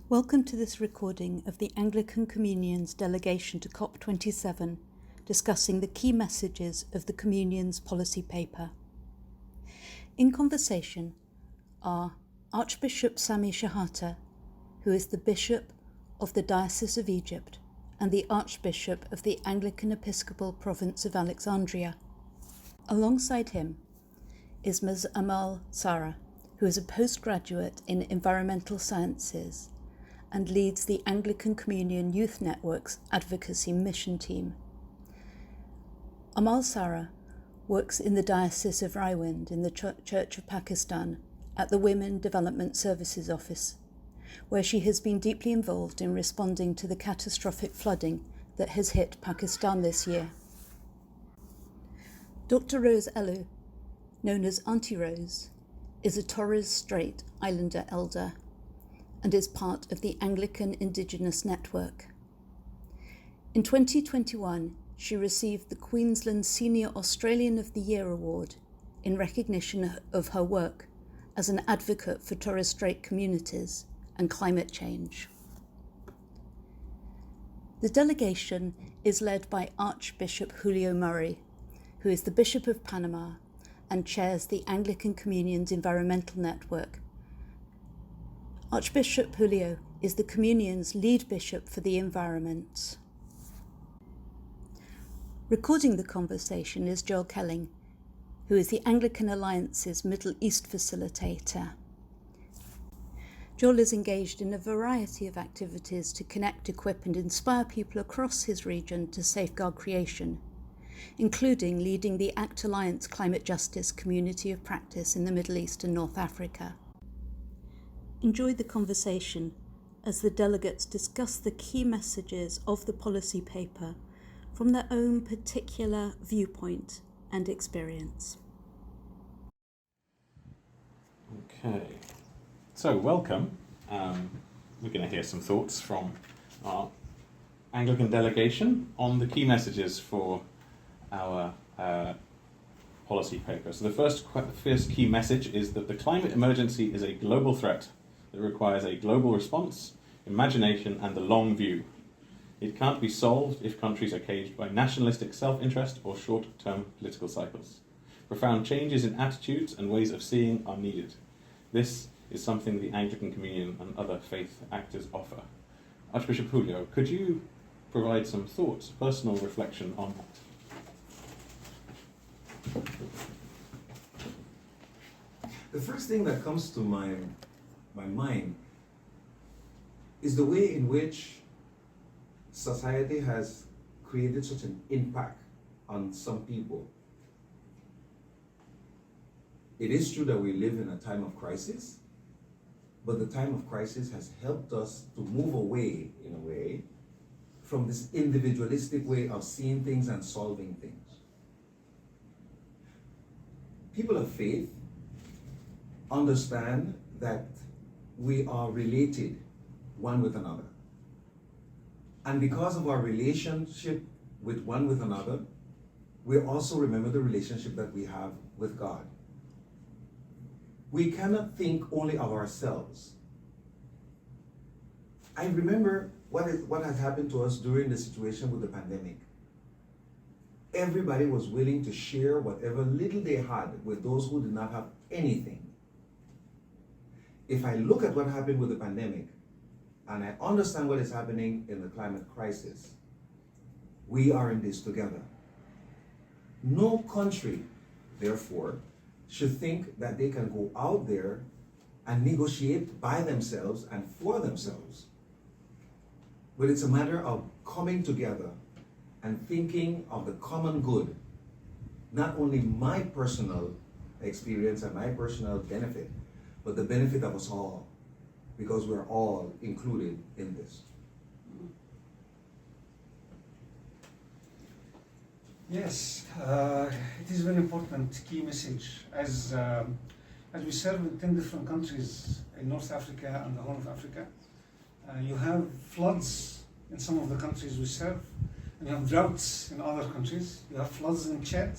Welcome to this recording of the Anglican Communion's delegation to COP27, discussing the key messages of the Communion's policy paper. In conversation are Archbishop Samy Shehata, who is the Bishop of the Diocese of Egypt and the Archbishop of the Anglican Episcopal province of Alexandria. Alongside him is Ms. Amal, who is a postgraduate in environmental sciences and leads the Anglican Communion Youth Network's advocacy mission team. Amal works in the Diocese of Raiwind in the Church of Pakistan at the Women Development Services Office, where she has been deeply involved in responding to the catastrophic flooding that has hit Pakistan this year. Dr. Rose Elu, known as Auntie Rose, is a Torres Strait Islander elder and is part of the Anglican Indigenous network. In 2021, she received the Queensland Senior Australian of the Year Award in recognition of her work as an advocate for Torres Strait communities and climate change. The delegation is led by Archbishop Julio Murray, who is the Bishop of Panama and chairs the Anglican Communion's environmental network. Archbishop Julio is the Communion's lead bishop for the environment. Recording the conversation is Joel Kelling, who is the Anglican Alliance's Middle East facilitator. Joel is engaged in a variety of activities to connect, equip and inspire people across his region to safeguard creation, including leading the ACT Alliance Climate Justice Community of Practice in the Middle East and North Africa. Enjoy the conversation as the delegates discuss the key messages of the policy paper from their own particular viewpoint and experience. Okay, so welcome. We're going to hear some thoughts from our Anglican delegation on the key messages for our policy paper. So the first key message is that the climate emergency is a global threat that requires a global response, imagination and the long view. It can't be solved if countries are caged by nationalistic self-interest or short-term political cycles. Profound changes in attitudes and ways of seeing are needed. This is something the Anglican Communion and other faith actors offer. Archbishop Julio, could you provide some thoughts, personal reflection on that? The first thing that comes to my mind is the way in which society has created such an impact on some people. It is true that we live in a time of crisis, but the time of crisis has helped us to move away, in a way, from this individualistic way of seeing things and solving things. People of faith understand that we are related one with another. And because of our relationship with one with another, we also remember the relationship that we have with God. We cannot think only of ourselves. I remember what has happened to us during the situation with the pandemic. Everybody was willing to share whatever little they had with those who did not have anything. If I look at what happened with the pandemic, and I understand what is happening in the climate crisis, we are in this together. No country, therefore, should think that they can go out there and negotiate by themselves and for themselves. But it's a matter of coming together and thinking of the common good, not only my personal experience and my personal benefit, but the benefit of us all, because we're all included in this. Yes, it is a very important key message. As we serve in 10 different countries in North Africa and the Horn of Africa, you have floods in some of the countries we serve, and you have droughts in other countries. You have floods in Chad,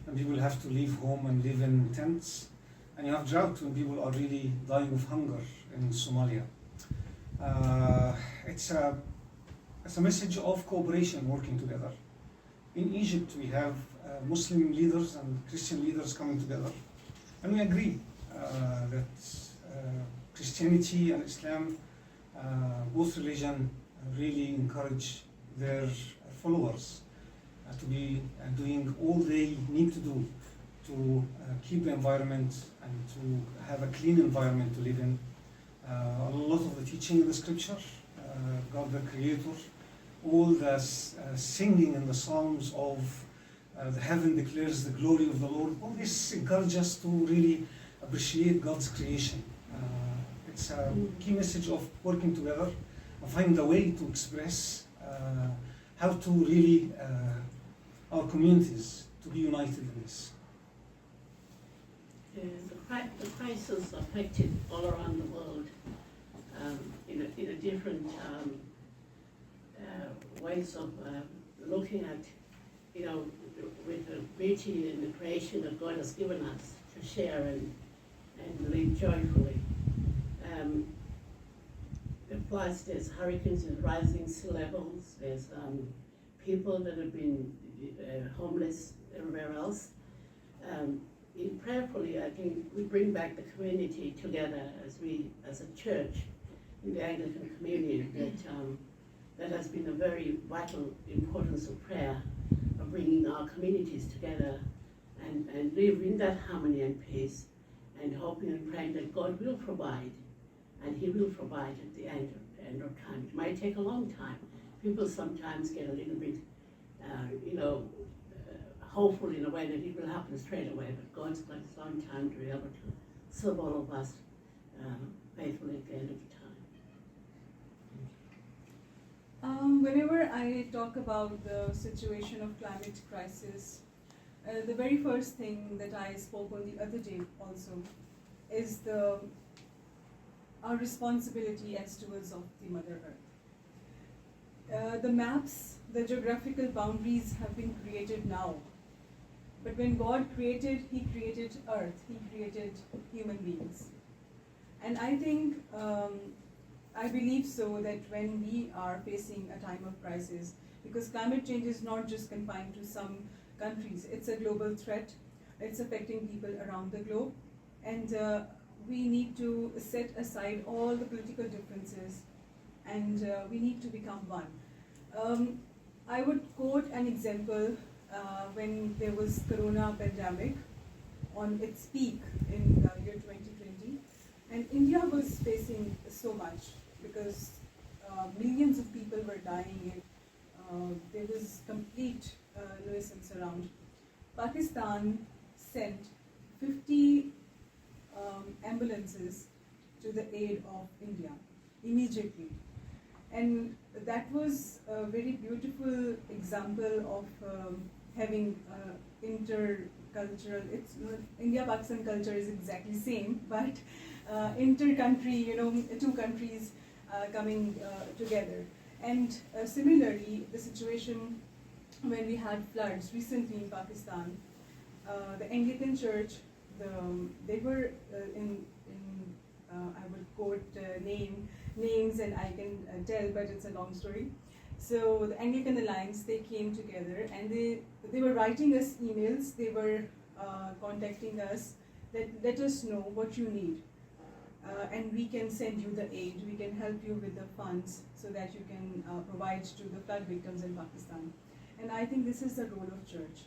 and people have to leave home and live in tents. And you have drought when people are really dying of hunger in Somalia. It's a message of cooperation, working together. In Egypt, we have Muslim leaders and Christian leaders coming together, and we agree that Christianity and Islam, both religion, really encourage their followers to be doing all they need to do to keep the environment and to have a clean environment to live in. A lot of the teaching in the scripture, God the Creator, all the singing in the Psalms of the heaven declares the glory of the Lord, all this encourages us to really appreciate God's creation. It's a key message of working together and find a way to express how to really our communities to be united in this. The crisis affected all around the world in a different ways of looking at, with the beauty and the creation that God has given us to share and live joyfully. Plus, there's hurricanes and rising sea levels. There's people that have been homeless everywhere else. Prayerfully, I think we bring back the community together as a church in the Anglican Communion. That has been a very vital importance of prayer, of bringing our communities together and live in that harmony and peace, and hoping and praying that God will provide, and He will provide at the end of time. It might take a long time. People sometimes get a little bit, hopeful in a way that it will happen straight away, but God's got His own time to be able to serve all of us faithfully at the end of the time. Whenever I talk about the situation of climate crisis, the very first thing that I spoke on the other day also is our responsibility as stewards of the Mother Earth. The maps, the geographical boundaries have been created now. But when God created, He created Earth, He created human beings. And I think, I believe so that when we are facing a time of crisis, because climate change is not just confined to some countries, it's a global threat, it's affecting people around the globe, and we need to set aside all the political differences, and we need to become one. I would quote an example when there was corona pandemic on its peak in the year 2020, and India was facing so much because millions of people were dying, and there was complete nuisance around. Pakistan sent 50 ambulances to the aid of India immediately. And that was a very beautiful example of having intercultural, India-Pakistan culture is exactly same, but inter-country, two countries coming together. And similarly, the situation when we had floods recently in Pakistan, the Anglican Church, they were I would quote names and I can tell, but it's a long story. So the Anglican Alliance, they came together and they were writing us emails, they were contacting us that let us know what you need. And we can send you the aid, we can help you with the funds so that you can provide to the flood victims in Pakistan. And I think this is the role of church.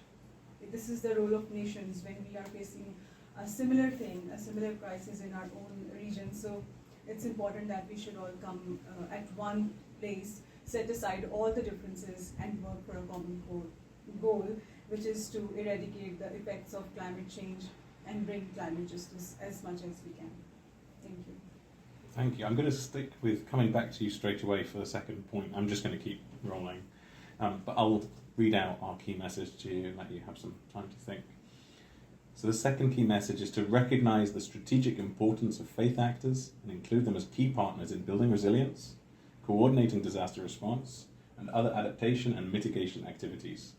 This is the role of nations when we are facing a similar thing, a similar crisis in our own region. So it's important that we should all come at one place, set aside all the differences and work for a common goal, which is to eradicate the effects of climate change and bring climate justice as much as we can. Thank you. Thank you. I'm going to stick with coming back to you straight away for the second point. I'm just going to keep rolling. But I'll read out our key message to you and let you have some time to think. So the second key message is to recognise the strategic importance of faith actors and include them as key partners in building resilience, coordinating disaster response, and other adaptation and mitigation activities.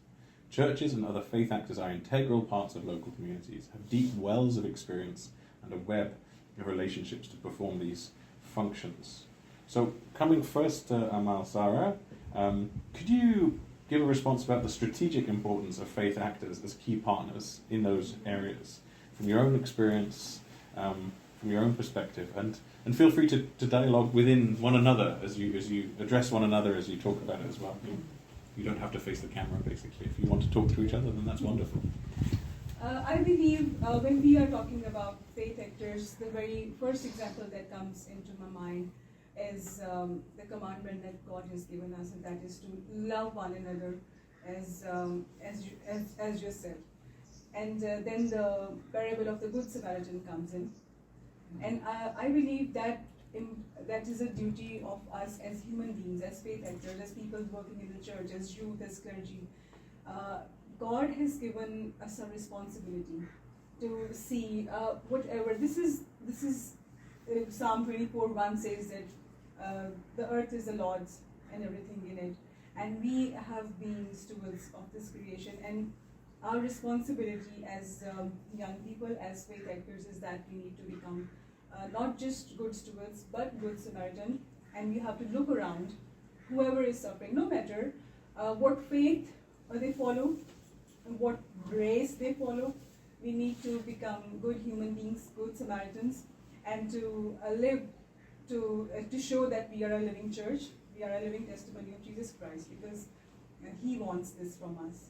Churches and other faith actors are integral parts of local communities, have deep wells of experience and a web of relationships to perform these functions. So coming first to Amal, Sarah, could you give a response about the strategic importance of faith actors as key partners in those areas, from your own experience, from your own perspective, and feel free to dialogue within one another as you address one another as you talk about it as well. You don't have to face the camera, basically. If you want to talk through each other, then that's wonderful. I believe when we are talking about faith actors, the very first example that comes into my mind is the commandment that God has given us, and that is to love one another as yourself. And then the parable of the Good Samaritan comes in, and I believe that that is a duty of us as human beings, as faith actors, as people working in the church, as youth, as clergy. God has given us a responsibility to see whatever. This is Psalm 24:1 says that the earth is the Lord's and everything in it, and we have been stewards of this creation. And our responsibility as young people, as faith actors, is that we need to become not just good stewards, but good Samaritan, and we have to look around whoever is suffering, no matter what faith they follow, what race they follow. We need to become good human beings, good Samaritans, and to live to show that we are a living church, we are a living testimony of Jesus Christ, because He wants this from us.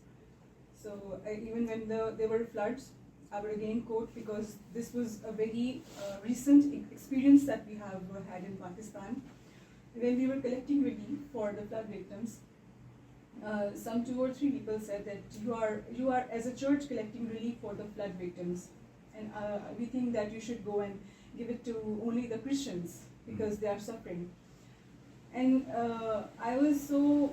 So even when there were floods, I would again quote, because this was a very recent experience that we have had in Pakistan. When we were collecting relief for the flood victims, some 2 or 3 people said that you are as a church collecting relief for the flood victims, and we think that you should go and give it to only the Christians because they are suffering. And I was so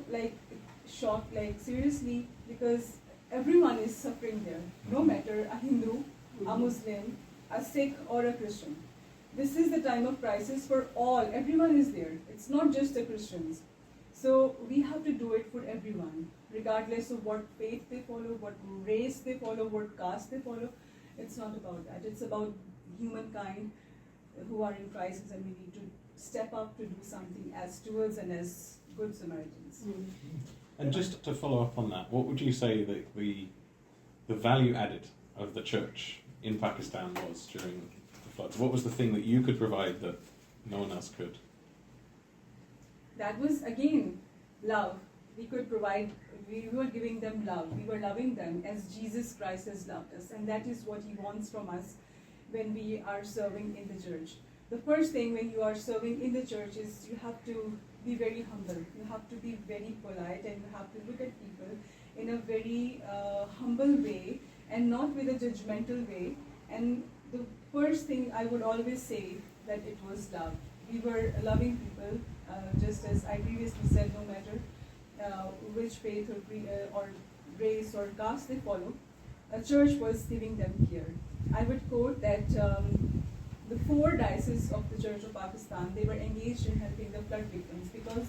shocked, seriously, because everyone is suffering there, no matter a Hindu, a Muslim, a Sikh, or a Christian. This is the time of crisis for all. Everyone is there. It's not just the Christians. So we have to do it for everyone, regardless of what faith they follow, what race they follow, what caste they follow. It's not about that. It's about humankind who are in crisis, and we need to step up to do something as stewards and as good Samaritans. And just to follow up on that, what would you say that the value added of the church in Pakistan was during the floods? What was the thing that you could provide that no one else could? That was, again, love. We were giving them love. We were loving them as Jesus Christ has loved us. And that is what He wants from us when we are serving in the church. The first thing when you are serving in the church is you have to be very humble. You have to be very polite, and you have to look at people in a very humble way and not with a judgmental way. And the first thing I would always say that it was love. We were loving people, just as I previously said, no matter which faith or race or caste they follow. A church was giving them care. I would quote that the 4 dioceses of the Church of Pakistan, they were engaged in helping the flood victims, because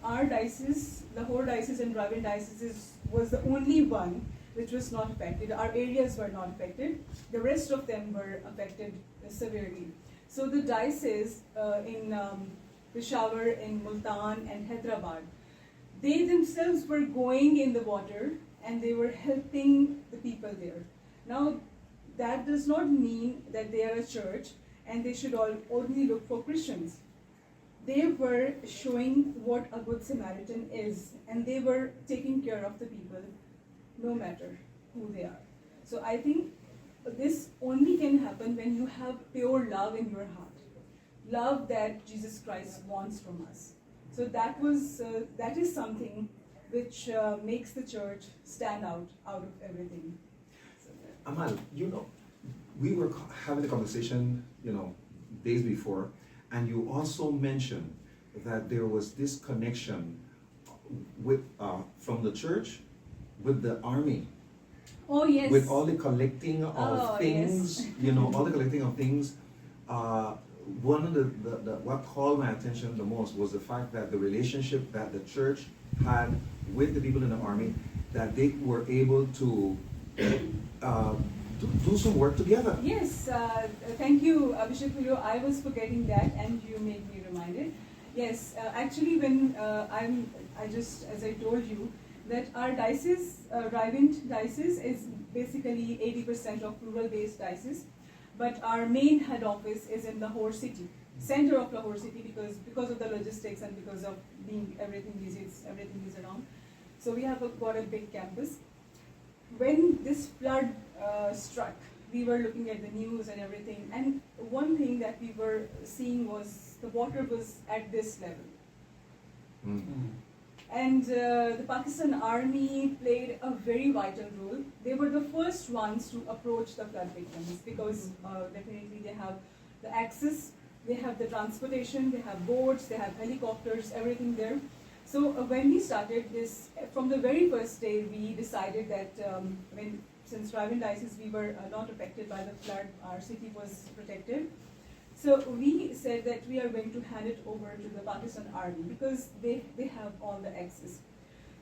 our diocese, Lahore Diocese and Raiwind Diocese, was the only one which was not affected. Our areas were not affected. The rest of them were affected severely. So the dioceses in Peshawar, in Multan and Hyderabad, they themselves were going in the water and they were helping the people there. Now, that does not mean that they are a church and they should only look for Christians. They were showing what a good Samaritan is, and they were taking care of the people no matter who they are. So I think this only can happen when you have pure love in your heart, love that Jesus Christ wants from us. So that is something which makes the church stand out of everything. Amal, we were having a conversation, days before, and you also mentioned that there was this connection with from the church with the army. Oh yes. With all the collecting of things, yes. All the collecting of things. One of the what called my attention the most was the fact that the relationship that the church had with the people in the army, that they were able to do some work together. Yes, thank you, Bishop Julio. I was forgetting that, and you made me reminded. Yes, actually, when as I told you, that our diocese, Raiwind diocese, is basically 80% of rural-based diocese, but our main head office is in Lahore city, center of Lahore city, because of the logistics and because of being everything is around. So we have got a big campus. When this flood struck, we were looking at the news and everything, and one thing that we were seeing was the water was at this level. And the Pakistan Army played a very vital role. They were the first ones to approach the flood victims because definitely they have the access, they have the transportation, they have boats, they have helicopters, everything there. So when we started this, from the very first day, we decided that since Raiwind Diocese we were not affected by the flood, our city was protected. So we said that we are going to hand it over to the Pakistan Army because they have all the access.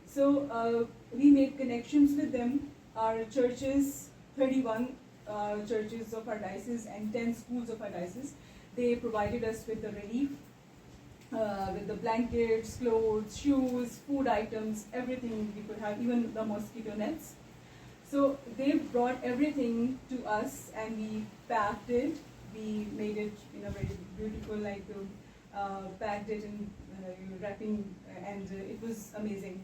So we made connections with them. Our churches, 31 churches of our diocese and 10 schools of our diocese, they provided us with the relief, with the blankets, clothes, shoes, food items, everything we could have, even the mosquito nets. So they brought everything to us and we packed it. We made it in a very beautiful, packed it in wrapping, and it was amazing.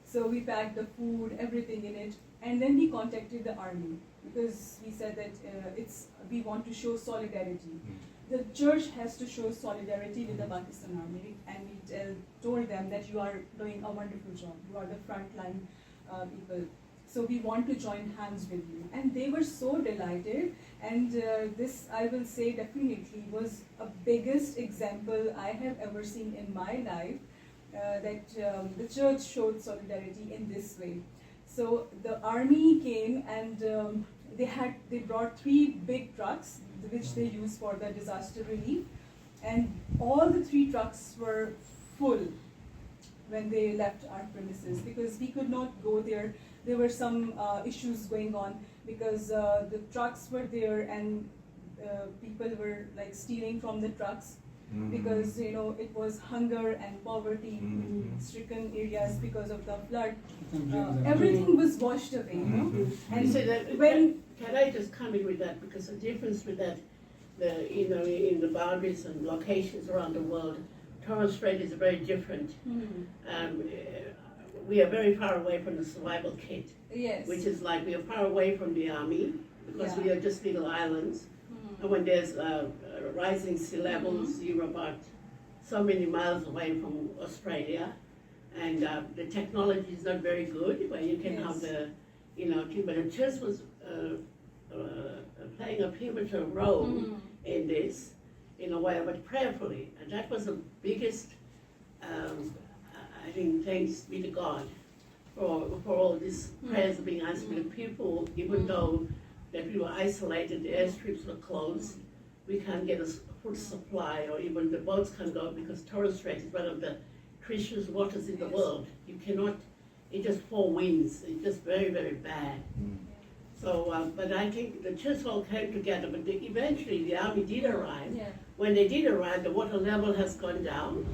So we packed the food, everything in it, and then we contacted the army because we said that we want to show solidarity. The church has to show solidarity with the Pakistan Army, and we told them that you are doing a wonderful job. You are the frontline people. So we want to join hands with you. And they were so delighted. And this, I will say, definitely was a biggest example I have ever seen in my life that the church showed solidarity in this way. So the army came and they brought 3 big trucks which they use for the disaster relief. And all the 3 trucks were full when they left our premises because we could not go there. There were some issues going on because the trucks were there and people were stealing from the trucks because it was hunger and poverty in stricken areas because of the flood. Everything was washed away, And so can I just come in with that, because the difference with that, in the boundaries and locations around the world, Torres Strait is very different. We are very far away from the survival kit, yes, which is we are far away from the army because we are just little islands. And when there's rising sea levels, you're about so many miles away from Australia, and the technology is not very good where you can have the, but the church was playing a pivotal role in this, in a way, but prayerfully, and that was the biggest. I think thanks be to God for all these prayers being answered. The people, even though that we were isolated, the airstrips were closed, we can't get a food supply, or even the boats can't go because Torres Strait is one of the treacherous waters in the world. You cannot, it just 4 winds, it's just very, very bad. So, but I think the church all came together, but eventually the army did arrive. Yeah. When they did arrive, the water level has gone down,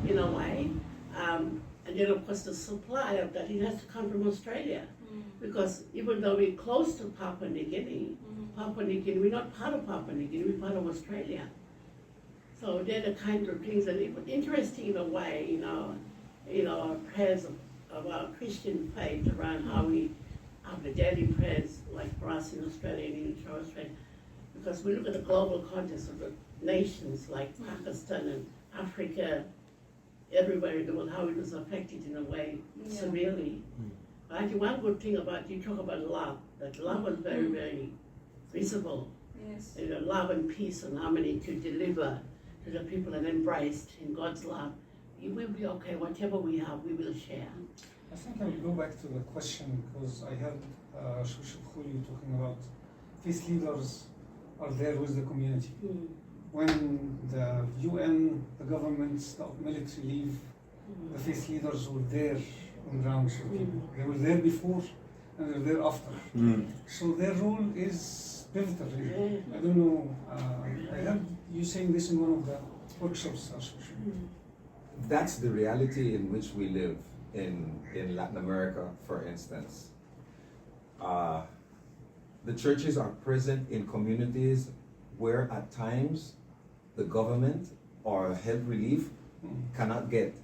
in a way. And then, of course, the supply of that, it has to come from Australia. Because even though we're close to Papua New Guinea, we're not part of Papua New Guinea, we're part of Australia. So they're the kind of things that are interesting in a way, our prayers of our Christian faith around how we have the daily prayers, like for us in Australia and in Torres Strait. Because we look at the global context of the nations like Pakistan and Africa, everywhere in the world, how it was affected in a way severely. But I think one good thing about, you talk about love, that love was very, very visible. Yes. Love and peace and harmony to deliver to the people and embraced in God's love. You will be okay, whatever we have, we will share. I think I will go back to the question because I heard Archbishop Julio talking about faith leaders are there with the community. When the UN, the governments, the military leave, the faith leaders were there on ground. They were there before and they're there after. So their role is pivotal. Really. I don't know, I heard you saying this in one of the workshops, Archbishop. that's the reality in which we live in Latin America, for instance. The churches are present in communities where at times the government or health relief cannot get.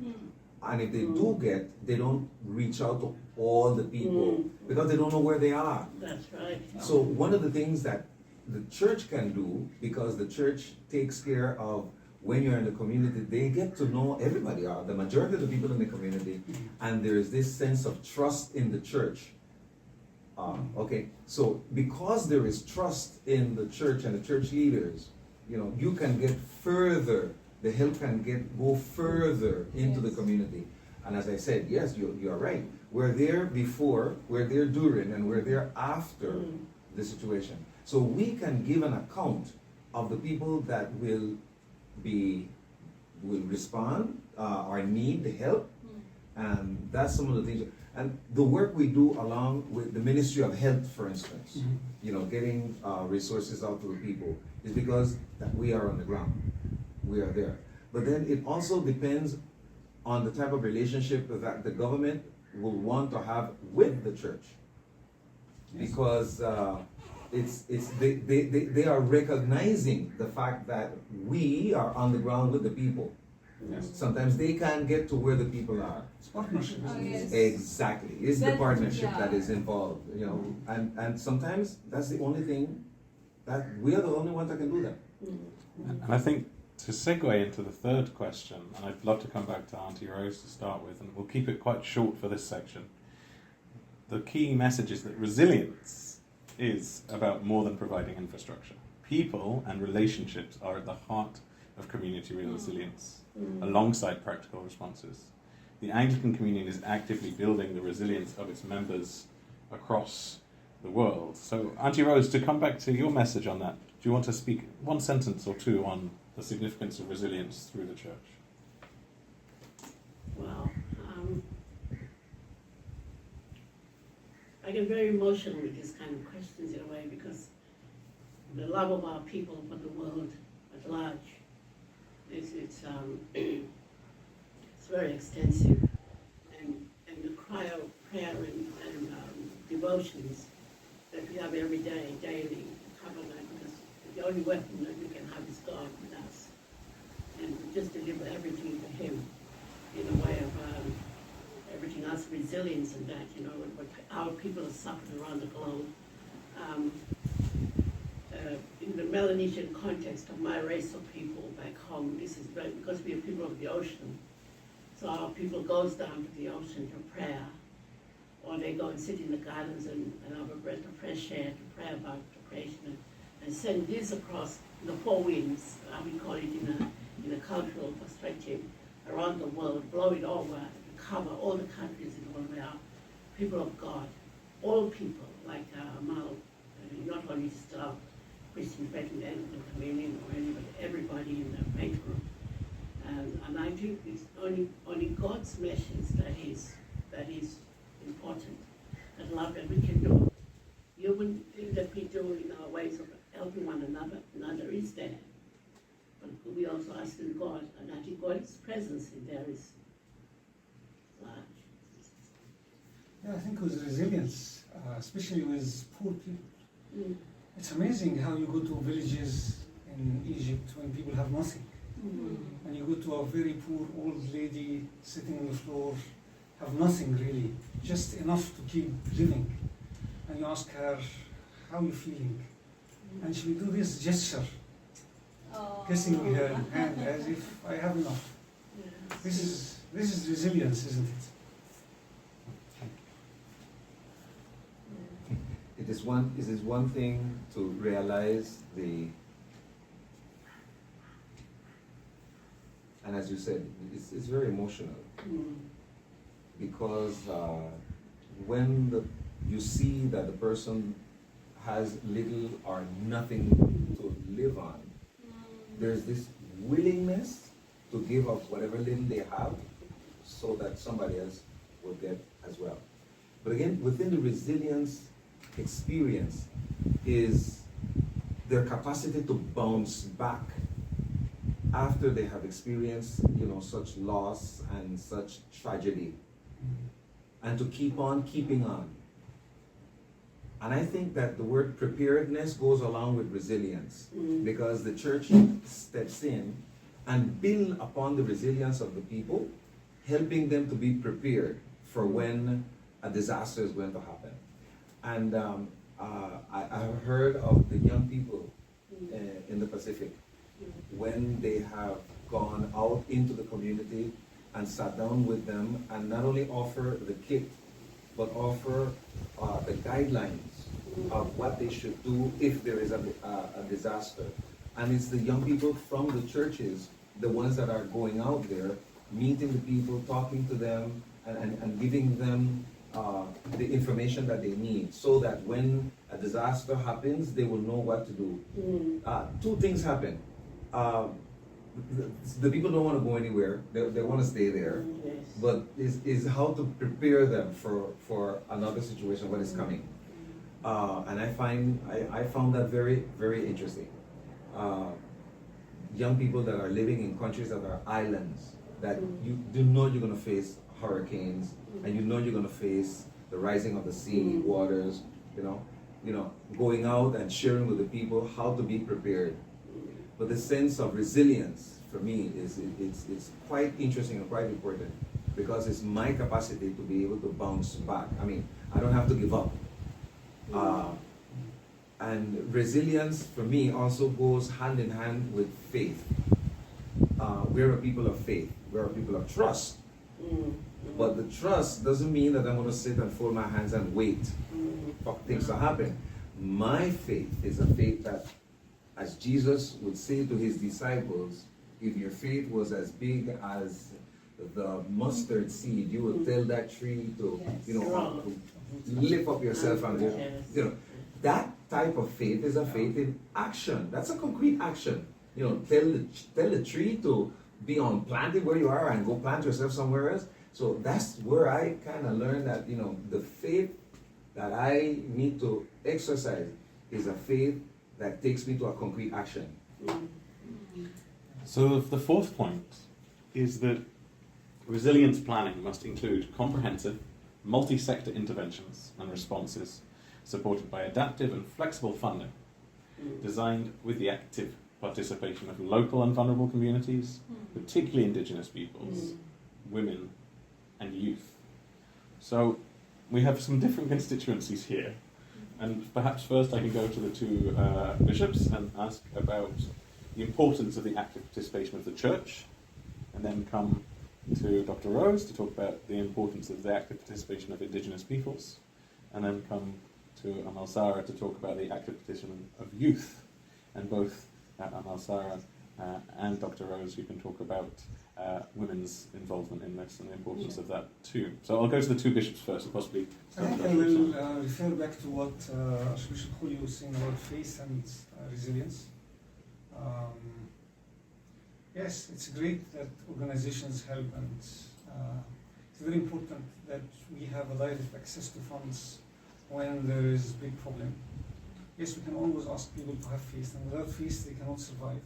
And if they do get, they don't reach out to all the people because they don't know where they are. That's right. So one of the things that the church can do, because the church takes care of when you're in the community, they get to know everybody, the majority of the people in the community, and there's this sense of trust in the church. Okay, so because there is trust in the church and the church leaders, you can get further. The help can go further into the community. And as I said, yes, you are right. We're there before, we're there during, and we're there after the situation. So we can give an account of the people that will respond or need the help. And that's some of the things. And the work we do along with the Ministry of Health, for instance, getting resources out to the people, is because that we are on the ground. We are there. But then it also depends on the type of relationship that the government will want to have with the church. Because they are recognizing the fact that we are on the ground with the people. Yes. Sometimes they can't get to where the people are. It's partnership. Yes. Exactly. It's the partnership that is involved, and sometimes that's the only thing that we are the only ones that can do that. And I think to segue into the third question, and I'd love to come back to Auntie Rose to start with, and we'll keep it quite short for this section. The key message is that resilience is about more than providing infrastructure. People and relationships are at the heart of community resilience, alongside practical responses. The Anglican Communion is actively building the resilience of its members across the world. So, Auntie Rose, to come back to your message on that, do you want to speak one sentence or two on the significance of resilience through the church? Well, I get very emotional with these kind of questions in a way, because the love of our people for the world at large it's very extensive, and the cry of prayer and devotions that we have every day, daily, cover that, because the only weapon that we can have is God with us, and just deliver everything to Him in a way of everything else, resilience and that, what our people have suffered around the globe. In the Melanesian context of my race of people back home, this is very, because we are people of the ocean, so our people goes down to the ocean for prayer, or they go and sit in the gardens and have a breath of fresh air to pray about the creation, and send this across the four winds, we call it in a cultural perspective, around the world, blow it over, to cover all the countries in the world. We are people of God, all people, like Amal, not only just Christian faith in the Anglican Communion or anybody, everybody in the faith group. And I think it's only God's message that is important, that love that we can do. Human thing that we do in our ways of helping one another is there. But we also ask in God, and I think God's presence in there is large. Yeah, I think with resilience, especially with poor people, it's amazing how you go to villages in Egypt when people have nothing. And you go to a very poor old lady sitting on the floor, have nothing really, just enough to keep living. And you ask her, how are you feeling? And she will do this gesture, kissing her hand as if I have enough. This is resilience, isn't it? It is one thing to realize and as you said, it's very emotional, because when you see that the person has little or nothing to live on, there's this willingness to give up whatever little they have so that somebody else will get as well. But again, within the resilience experience is their capacity to bounce back after they have experienced, such loss and such tragedy, and to keep on keeping on. And I think that the word preparedness goes along with resilience, because the church steps in and build upon the resilience of the people, helping them to be prepared for when a disaster is going to happen. And I have heard of the young people in the Pacific, when they have gone out into the community and sat down with them and not only offer the kit, but offer the guidelines of what they should do if there is a disaster. And it's the young people from the churches, the ones that are going out there, meeting the people, talking to them, and giving them the information that they need, so that when a disaster happens, they will know what to do. Two things happen. The people don't want to go anywhere. They want to stay there. Yes. But is how to prepare them for another situation, what is coming. And I found that very, very interesting. Young people that are living in countries that are islands, that you do know you're going to face hurricanes, and you know you're going to face the rising of the sea waters, going out and sharing with the people how to be prepared. But the sense of resilience for me it's quite interesting and quite important, because it's my capacity to be able to bounce back. I mean, I don't have to give up. And resilience for me also goes hand in hand with faith. We're a people of faith. We're a people of trust. But the trust doesn't mean that I'm going to sit and fold my hands and wait for things to happen. My faith is a faith that, as Jesus would say to his disciples, if your faith was as big as the mustard seed, you would tell that tree to, lift up yourself and go. That type of faith is a faith in action. That's a concrete action. Tell the tree to be planted where you are and go plant yourself somewhere else. So that's where I kind of learned that, the faith that I need to exercise is a faith that takes me to a concrete action. So the fourth point is that resilience planning must include comprehensive, multi-sector interventions and responses supported by adaptive and flexible funding, designed with the active participation of local and vulnerable communities, particularly Indigenous peoples, women and youth. So we have some different constituencies here, and perhaps first I can go to the two bishops and ask about the importance of the active participation of the church, and then come to Dr. Rose to talk about the importance of the active participation of Indigenous peoples, and then come to Amal to talk about the active participation of youth. And both Amal and Dr. Rose, you can talk about women's involvement in this and the importance of that too. So I'll go to the two bishops first, and possibly. I think I will refer back to what Archbishop Julio was saying about faith and resilience. Yes, it's great that organizations help, and it's very important that we have a direct access to funds when there is a big problem. Yes, we can always ask people to have faith, and without faith they cannot survive.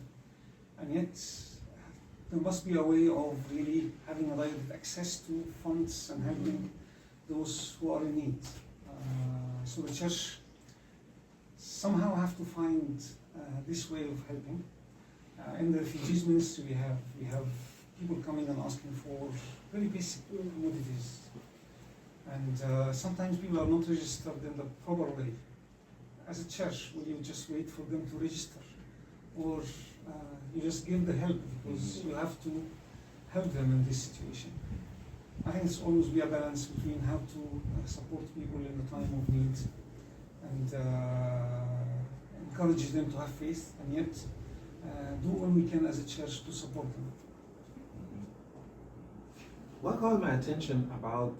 And yet, there must be a way of really having a direct access to funds and helping those who are in need. So the church somehow have to find this way of helping. In the refugees ministry, we have people coming and asking for very basic commodities, and sometimes people are not registered in the proper way. As a church, will you just wait for them to register, or you just give the help because you have to help them in this situation? I think it's always be a balance between how to support people in the time of need and encourage them to have faith, and yet do all we can as a church to support them. What caught my attention about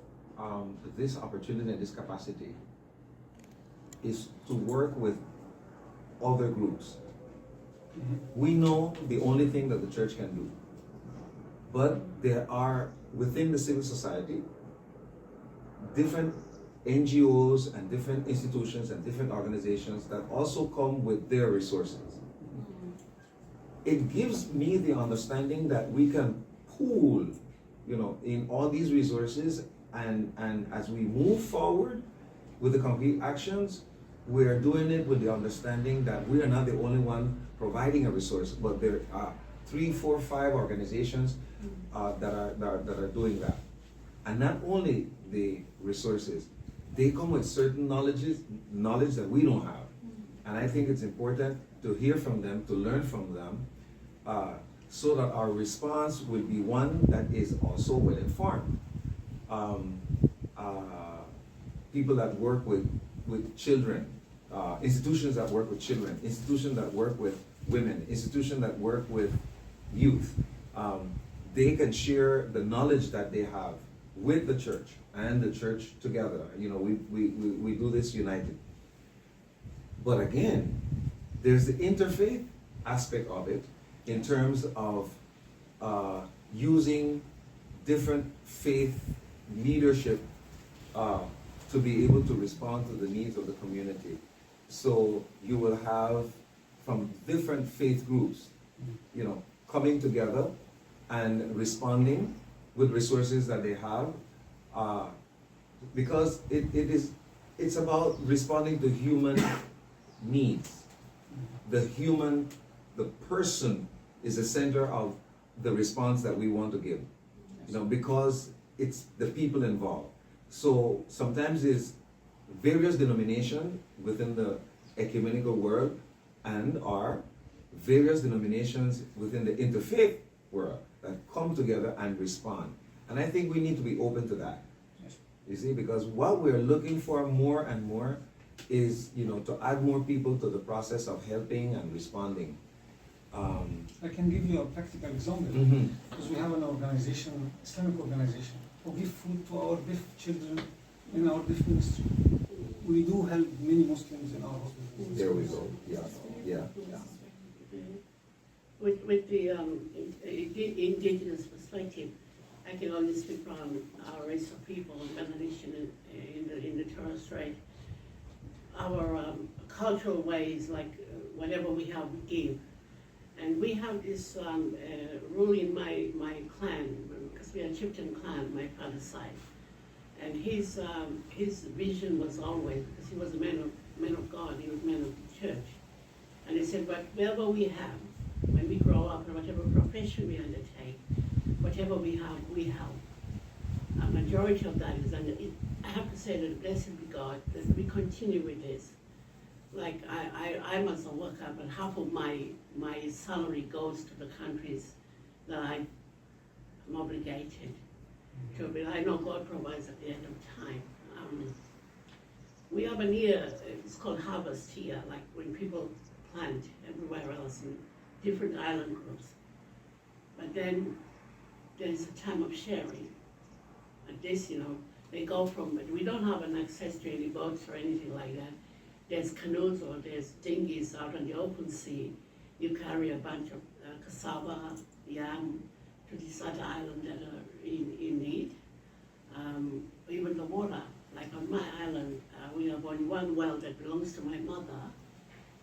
this opportunity and this capacity is to work with other groups. We know the only thing that the church can do, but there are within the civil society different NGOs and different institutions and different organizations that also come with their resources. it gives me the understanding that we can pool, in all these resources, and as we move forward with the concrete actions, we're doing it with the understanding that we are not the only one providing a resource, but there are 3, 4, 5 organizations that are doing that. And not only the resources, they come with certain knowledge that we don't have. And I think it's important to hear from them, to learn from them, so that our response will be one that is also well informed. People that work with children, institutions that work with children, institutions that work with women, institutions that work with youth, they can share the knowledge that they have with the church and the church together. We do this united. But again, there's the interfaith aspect of it in terms of using different faith leadership to be able to respond to the needs of the community. So you will have from different faith groups, coming together and responding with resources that they have, because it's about responding to human needs. The person is the center of the response that we want to give, because it's the people involved. So sometimes there's various denominations within the ecumenical world and are various denominations within the interfaith world that come together and respond. And I think we need to be open to that. Yes. You see, because what we're looking for more and more is, to add more people to the process of helping and responding. I can give you a practical example. Because we have an organization, Islamic organization, who give food to our deaf children in our deaf ministry. We do help many Muslims in our hospitals. There we go. Yeah. With the Indigenous perspective, I can only speak from our race of people, Melanesian in the Torres Strait. Our cultural ways, like whatever we have, we give. And we have this rule in my clan, because we are chieftain clan, my father's side. And his vision was always, because he was a man of God, he was a man of the church. And he said, whatever we have, when we grow up, and whatever profession we undertake, whatever we have, we help. A majority of that is, and I have to say that blessed be God, that we continue with this. Like I must work up, but half of my salary goes to the countries that I'm obligated to. But I know God provides at the end of time. We have an year, it's called harvest here, like when people plant everywhere else in different island groups. But then there's a time of sharing. At this, they go from, we don't have an access to any boats or anything like that. There's canoes or there's dinghies out on the open sea. You carry a bunch of cassava, yam to these other islands that are in need. Even the water, like on my island, we have only one well that belongs to my mother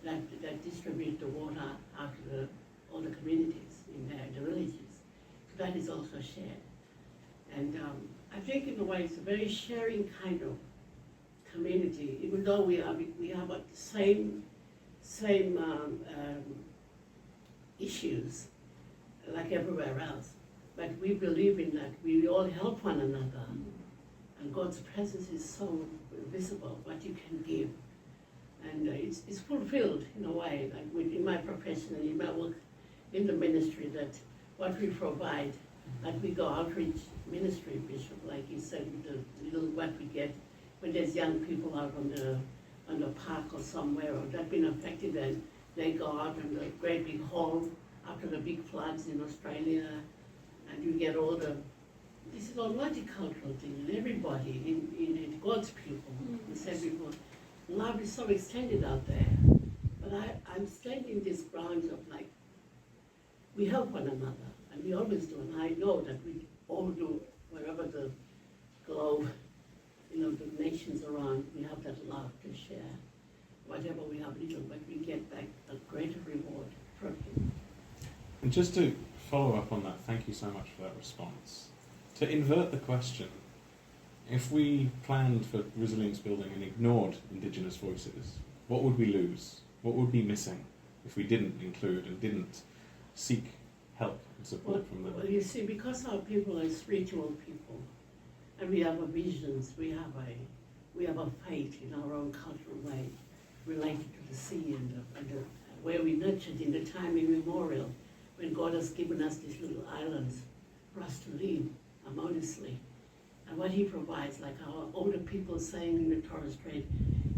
that distributes the water out to all the communities in the villages. So that is also shared. And I think in a way it's a very sharing kind of community, even though we have the same issues like everywhere else. But we believe in that we all help one another, and God's presence is so visible, what you can give. And it's fulfilled in a way, like in my profession and in my work in the ministry, that what we provide, like we go outreach ministry, Bishop, like you said, with the little what we get when there's young people out on the park or somewhere, or that been affected, and they go out on the great big hall after the big floods in Australia, and you get all this is all multicultural thing, and everybody in God's people, the same people. Love is so extended out there, but I'm standing these grounds of like, we help one another, and we always do, and I know that we all do, wherever the globe, the nations around, we have that love to share. Whatever we have little, but we get back a greater reward from Him. And just to follow up on that, thank you so much for that response. To invert the question, if we planned for resilience building and ignored Indigenous voices, what would we lose? What would be missing if we didn't include and didn't seek help and support from them? Well, you see, because our people are spiritual people, and we have a visions, we have a faith in our own cultural way, related to the sea and where we nurtured in the time immemorial, when God has given us these little islands for us to live harmoniously. And what He provides, like our older people saying in the Torres Strait,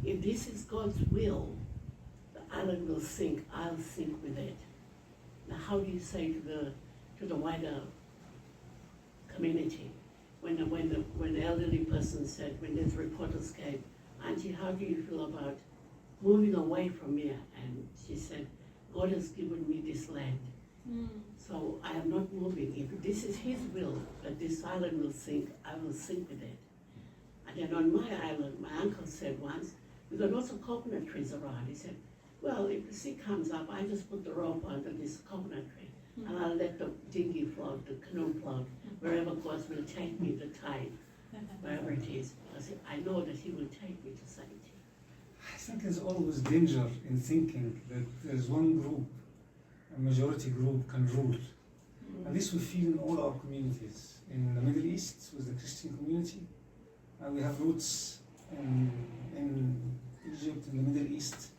if this is God's will, the island will sink, I'll sink with it. Now how do you say to the wider community, when the elderly person said, when these reporters came, Auntie, how do you feel about moving away from here? And she said, God has given me this land. So I am not moving. If this is His will that this island will sink, I will sink with it. And then on my island, my uncle said once, we got lots of coconut trees around. He said, well, if the sea comes up, I just put the rope under this coconut tree and I'll let the dinghy float, the canoe float, wherever God will take me, the tide, wherever it is. Because I know that He will take me to safety. I think there's always danger in thinking that there's one group, a majority group, can rule. And this we feel in all our communities. In the Middle East, with the Christian community, we have roots in Egypt, in the Middle East.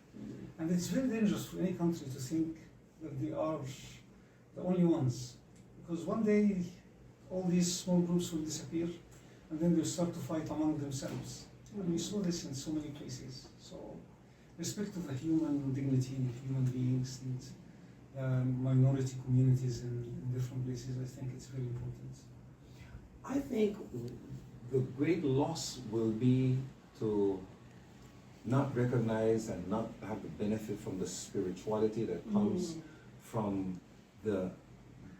And it's very dangerous for any country to think that they are the only ones. Because one day, all these small groups will disappear, and then they'll start to fight among themselves. And we saw this in so many places. So, respect of the human dignity and human beings and minority communities in different places, I think it's very important. I think the great loss will be to not recognize and not have the benefit from the spirituality that comes from the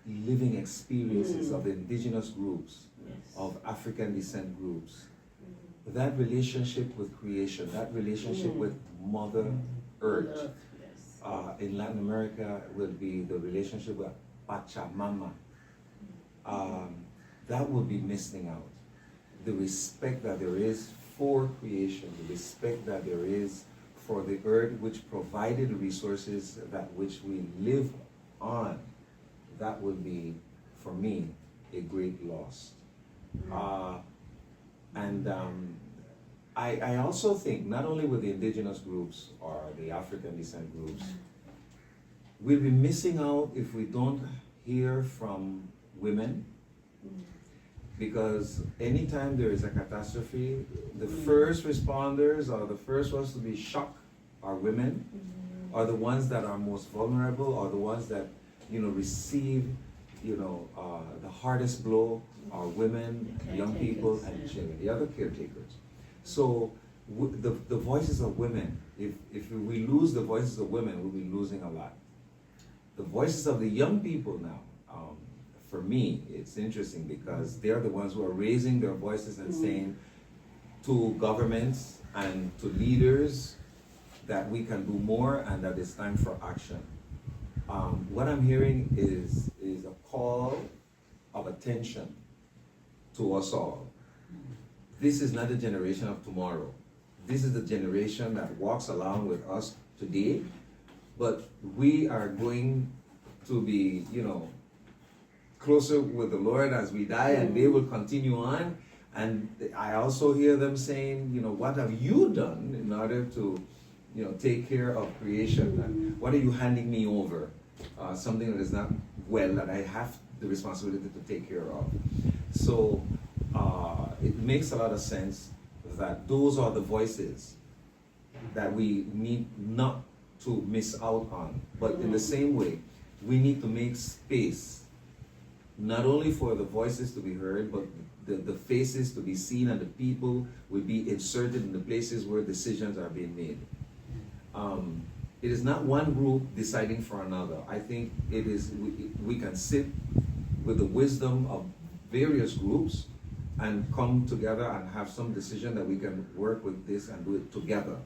living experiences of the indigenous groups, of African descent groups. That relationship with creation, that relationship with Mother Earth. In Latin America will be the relationship with Pachamama. That will be missing out. The respect that there is for creation, the respect that there is for the earth which provided the resources that which we live on, that will be, for me, a great loss. I also think, not only with the indigenous groups or the African descent groups, we'll be missing out if we don't hear from women. Because anytime there is a catastrophe, the first responders or the first ones to be shocked are women, are the ones that are most vulnerable, are the ones that, receive, the hardest blow are women, young people, and children, the other caretakers. So the voices of women, if we lose the voices of women, we'll be losing a lot. The voices of the young people now, for me, it's interesting because they're the ones who are raising their voices and saying to governments and to leaders that we can do more and that it's time for action. What I'm hearing is a call of attention to us all. This is not the generation of tomorrow. This is the generation that walks along with us today, but we are going to be, closer with the Lord as we die, and they will continue on. And I also hear them saying, what have you done in order to, take care of creation? And what are you handing me over? Something that is not well, that I have the responsibility to take care of. So it makes a lot of sense that those are the voices that we need not to miss out on. But in the same way, we need to make space not only for the voices to be heard, but the faces to be seen, and the people will be inserted in the places where decisions are being made. It is not one group deciding for another. I think it is we can sit with the wisdom of various groups and come together and have some decision that we can work with this and do it together.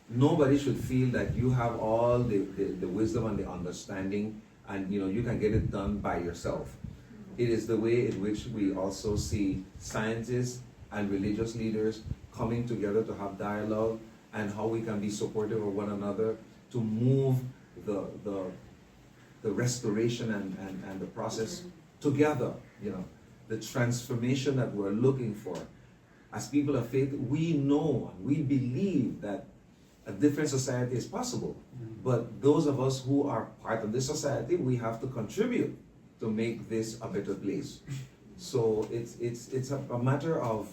Nobody should feel that you have all the wisdom and the understanding and you can get it done by yourself. It is the way in which we also see scientists and religious leaders coming together to have dialogue, and how we can be supportive of one another to move the restoration and the process together. The transformation that we're looking for. As people of faith, we know and we believe that a different society is possible. But those of us who are part of this society, we have to contribute to make this a better place. So it's a matter of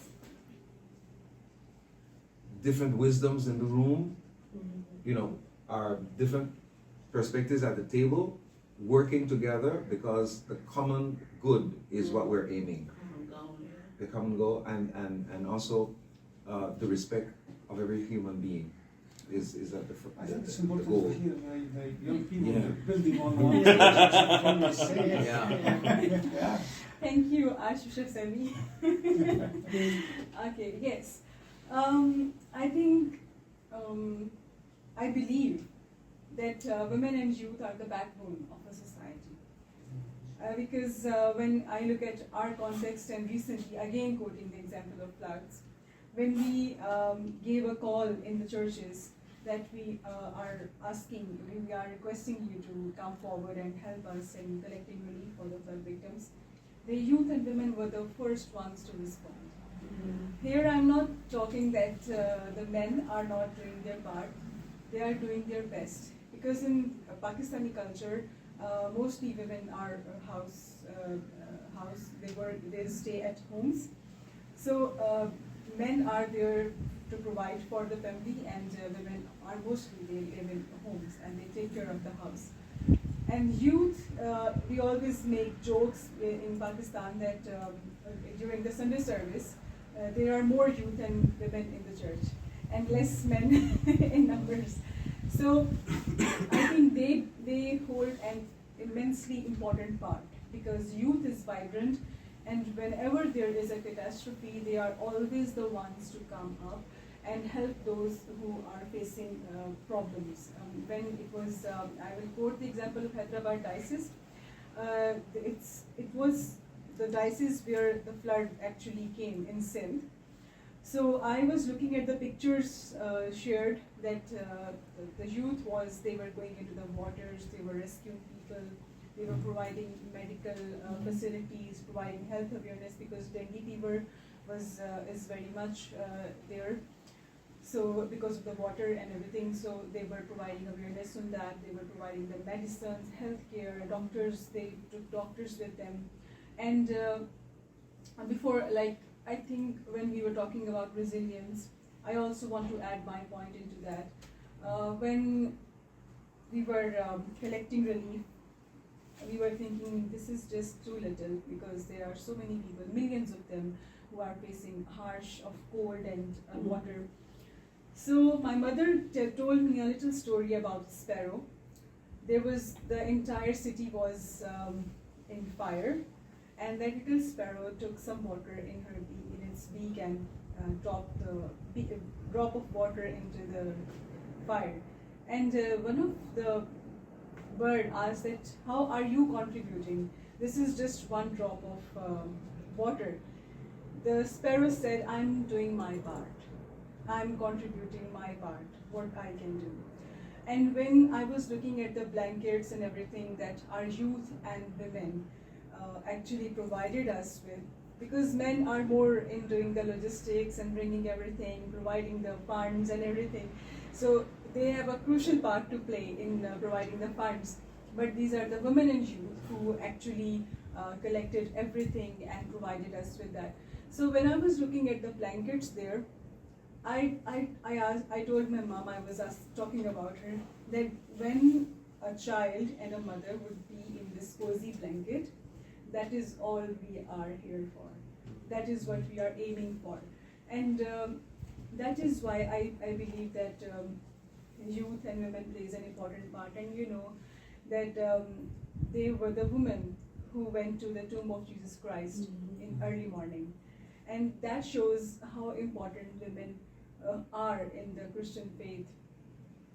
different wisdoms in the room, our different perspectives at the table, working together, because the common good is what we're aiming. The common goal, and also the respect of every human being is at I think it's the important goal. to hear the young people Yeah. building on one. Yeah. Thank you, Archbishop Samy. Okay, yes. I think, I believe that women and youth are the backbone of a society. Because when I look at our context, and recently, again quoting the example of floods, when we gave a call in the churches that we are requesting you to come forward and help us in collecting relief for the flood victims, the youth and women were the first ones to respond. Here I'm not talking that the men are not doing their part, they are doing their best. Because in Pakistani culture, mostly women are they stay at homes. So men are there to provide for the family, and women are mostly, they live in homes and they take care of the house. And youth, we always make jokes in Pakistan that during the Sunday service, there are more youth and women in the church, and less men in numbers. So I think they hold an immensely important part, because youth is vibrant, and whenever there is a catastrophe, they are always the ones to come up and help those who are facing problems. When it was, I will quote the example of Hyderabad Diocese. It was the diocese where the flood actually came in Sindh. So I was looking at the pictures shared that the youth they were going into the waters, they were rescuing people, they were providing medical facilities, providing health awareness, because dengue fever is very much there. So because of the water and everything, so they were providing awareness on that, they were providing the medicines, healthcare, doctors, they took doctors with them. And before, I think when we were talking about resilience, I also want to add my point into that. When we were collecting relief, we were thinking this is just too little, because there are so many people, millions of them, who are facing harsh of cold and water. So my mother told me a little story about sparrow. The entire city was in fire, and that little sparrow took some water in its beak and dropped the drop of water into the fire. And one of the bird asked that, how are you contributing? This is just one drop of water. The sparrow said, I'm doing my part. I'm contributing my part, what I can do. And when I was looking at the blankets and everything that our youth and women actually provided us with, because men are more in doing the logistics and bringing everything, providing the funds and everything. So they have a crucial part to play in providing the funds. But these are the women and youth who actually collected everything and provided us with that. So when I was looking at the blankets there, I told my mom, I was talking about her, that when a child and a mother would be in this cozy blanket, that is all we are here for. That is what we are aiming for. And that is why I believe that youth and women plays an important part. And you know that they were the women who went to the tomb of Jesus Christ in early morning. And that shows how important women are in the Christian faith,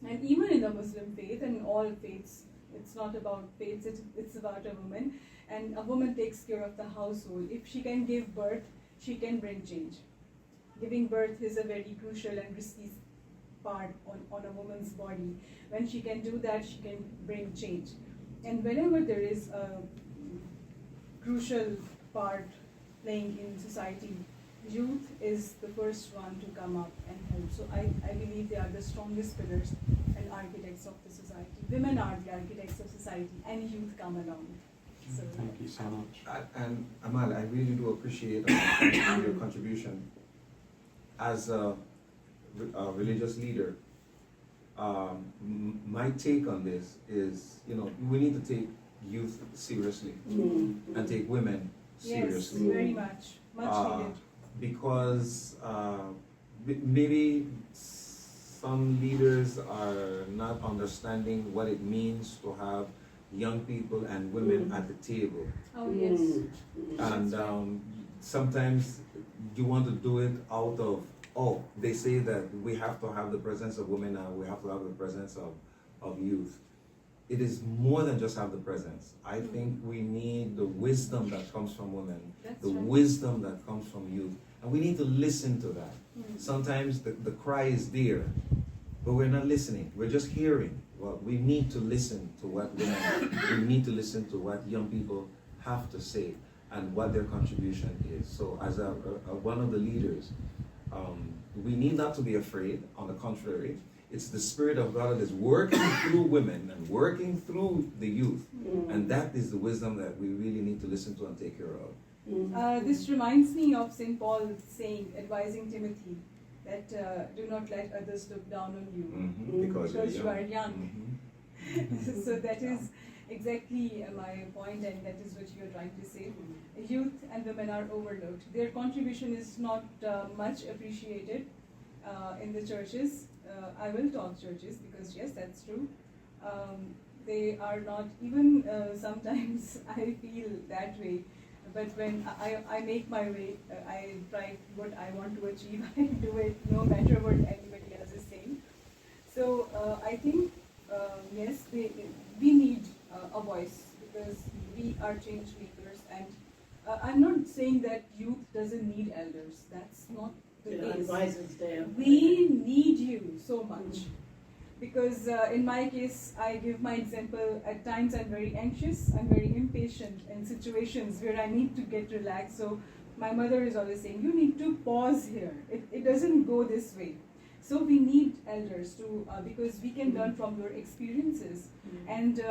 and even in the Muslim faith and all faiths It's not about faith, it's about a woman. And a woman takes care of the household. If she can give birth, she can bring change. Giving birth is a very crucial and risky part on a woman's body. When she can do that, she can bring change. And whenever there is a crucial part playing in society, youth is the first one to come up and help. So I believe they are the strongest pillars and architects of the society. Women are the architects of society, and youth come along. So, Thank you so much. And Amal, I really do appreciate your contribution. As a religious leader, my take on this is, we need to take youth seriously and take women seriously. Yes, very much needed. Because maybe some leaders are not understanding what it means to have young people and women at the table. Oh, yes. And sometimes you want to do it out of, they say that we have to have the presence of women and we have to have the presence of youth. It is more than just have the presence. I think we need the wisdom that comes from women, the wisdom that comes from youth, and we need to listen to that. Sometimes the cry is there, but we're not listening. We're just hearing. Well, we need to listen to what women, we need to listen to what young people have to say and what their contribution is. So as one of the leaders, we need not to be afraid. On the contrary, it's the Spirit of God that is working through women and working through the youth. And that is the wisdom that we really need to listen to and take care of. This reminds me of St. Paul saying, advising Timothy, that do not let others look down on you because you are young. So that is exactly my point, and that is what you are trying to say. Youth and women are overlooked. Their contribution is not much appreciated in the churches. I will talk churches because yes, that's true. They are not even, sometimes I feel that way. But when I make my way, I try what I want to achieve, I do it no matter what anybody else is saying. So I think, yes, we need a voice because we are change makers. And I'm not saying that youth doesn't need elders. That's not the case. Advisors there. We need you so much. Because in my case, I give my example, at times I'm very anxious, I'm very impatient in situations where I need to get relaxed. So my mother is always saying, you need to pause here. It doesn't go this way. So we need elders to, because we can learn from your experiences. And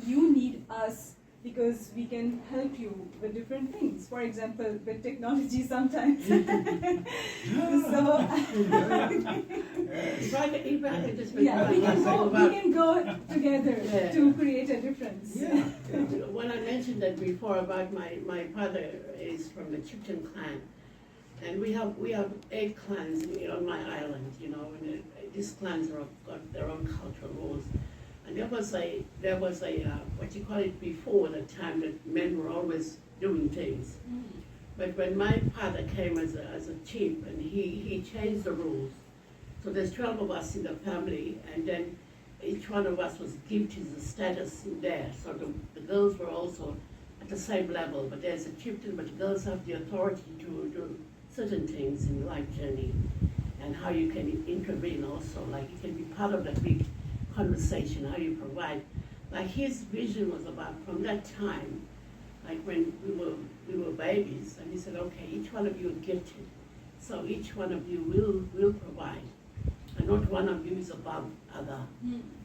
you need us because we can help you with different things. For example, with technology sometimes. So, we can go together to create a difference. When I mentioned that before about my father is from the Chieftain clan, and we have 8 clans on my island, and these clans have got their own cultural rules. And there was a what you call it before the time that men were always doing things. But when my father came as a chief, and he changed the rules. So there's 12 of us in the family, and then each one of us was gifted the status in there. So the girls were also at the same level, but there's a chieftain, but the girls have the authority to do certain things in life journey, and how you can intervene also, like you can be part of that big conversation, how you provide. Like his vision was about from that time, like when we were babies, and he said, okay, each one of you are gifted, so each one of you will provide, and not one of you is above other.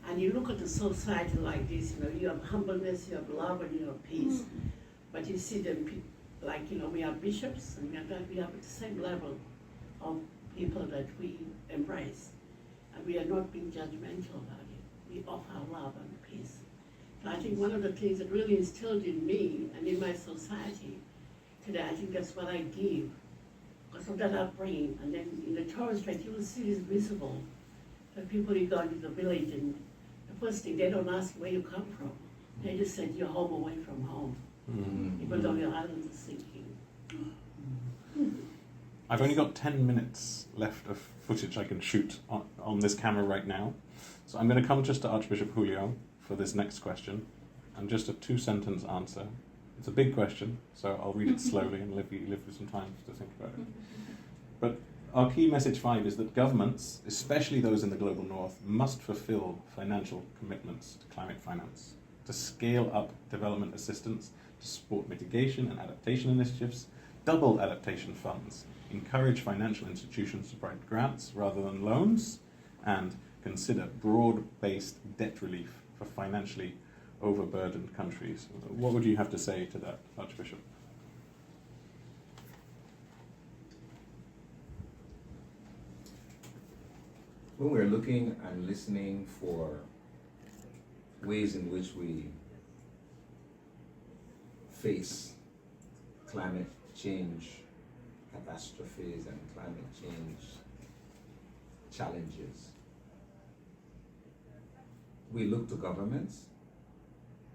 And you look at the society like this, you have humbleness, you have love, and you have peace. But you see them, like, we have bishops, and we have the same level of people that we embrace. And we are not being judgmental about it. We offer love and peace. So I think one of the things that really instilled in me and in my society today, I think that's what I give. Because of that upbringing. And then in the Torres Strait, you will see this visible. The people you go into the village, and the first thing, they don't ask where you come from. They just send you home away from home. Even though your island is sinking. I've only got 10 minutes left of footage I can shoot on this camera right now. So I'm going to come just to Archbishop Julio for this next question, and just a 2-sentence answer. It's a big question, so I'll read it slowly and leave you some time to think about it. But our key message 5 is that governments, especially those in the global north, must fulfill financial commitments to climate finance, to scale up development assistance, to support mitigation and adaptation initiatives, double adaptation funds, encourage financial institutions to provide grants rather than loans, and consider broad-based debt relief for financially overburdened countries. What would you have to say to that, Archbishop? When we're looking and listening for ways in which we face climate change catastrophes and climate change challenges, we look to governments,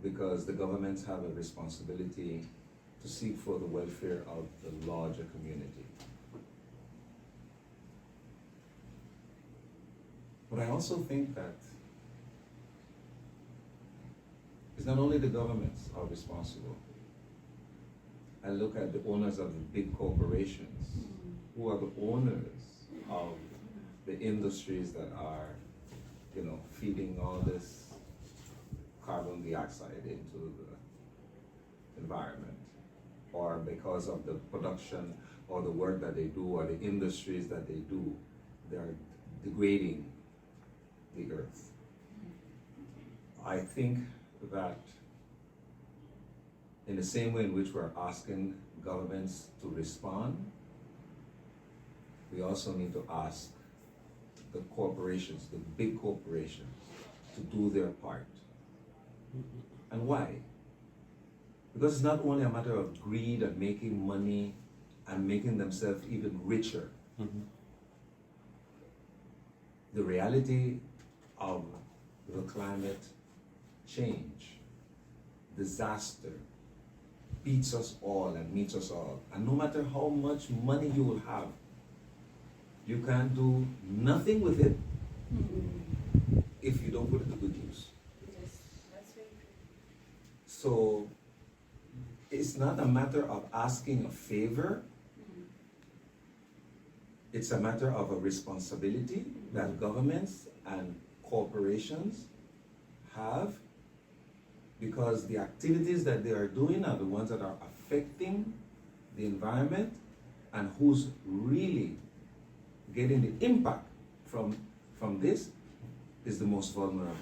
because the governments have a responsibility to seek for the welfare of the larger community. But I also think that it's not only the governments are responsible. I look at the owners of the big corporations, who are the owners of the industries that are, feeding all this carbon dioxide into the environment, or because of the production or the work that they do or the industries that they do, they are degrading the earth. I think that in the same way in which we're asking governments to respond, we also need to ask the corporations, the big corporations, to do their part. And why? Because it's not only a matter of greed and making money and making themselves even richer. Mm-hmm. The reality of the climate change, disaster, beats us all and meets us all. And no matter how much money you will have, you can't do nothing with it if you don't put it to good use. Yes, that's very true. So it's not a matter of asking a favor. It's a matter of a responsibility that governments and corporations have, because the activities that they are doing are the ones that are affecting the environment, and who's really getting the impact from this is the most vulnerable.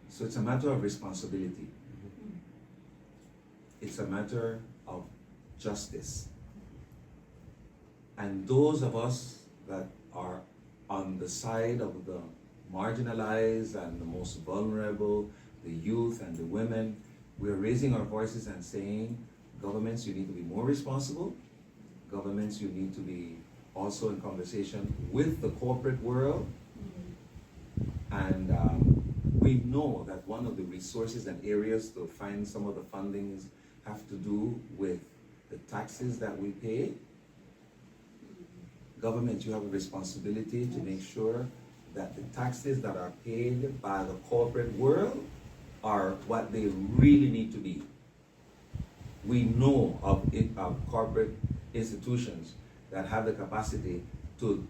So it's a matter of responsibility. It's a matter of justice. And those of us that are on the side of the marginalized and the most vulnerable, the youth and the women, we're raising our voices and saying, governments, you need to be more responsible. Governments, you need to be also in conversation with the corporate world. And we know that one of the resources and areas to find some of the fundings have to do with the taxes that we pay. Government, you have a responsibility to make sure that the taxes that are paid by the corporate world are what they really need to be. We know of corporate institutions that have the capacity to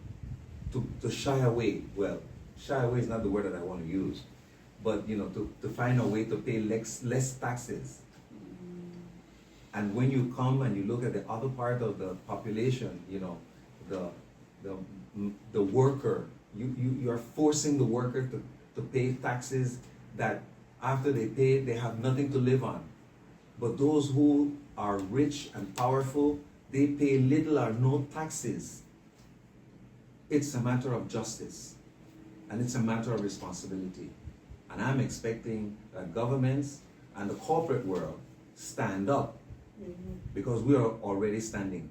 shy away. Well, shy away is not the word that I want to use, but to find a way to pay less taxes. And when you come and you look at the other part of the population, the worker, you are forcing the worker to pay taxes that after they pay, they have nothing to live on. But those who are rich and powerful, they pay little or no taxes. It's a matter of justice, and it's a matter of responsibility. And I'm expecting that governments and the corporate world stand up, because we are already standing.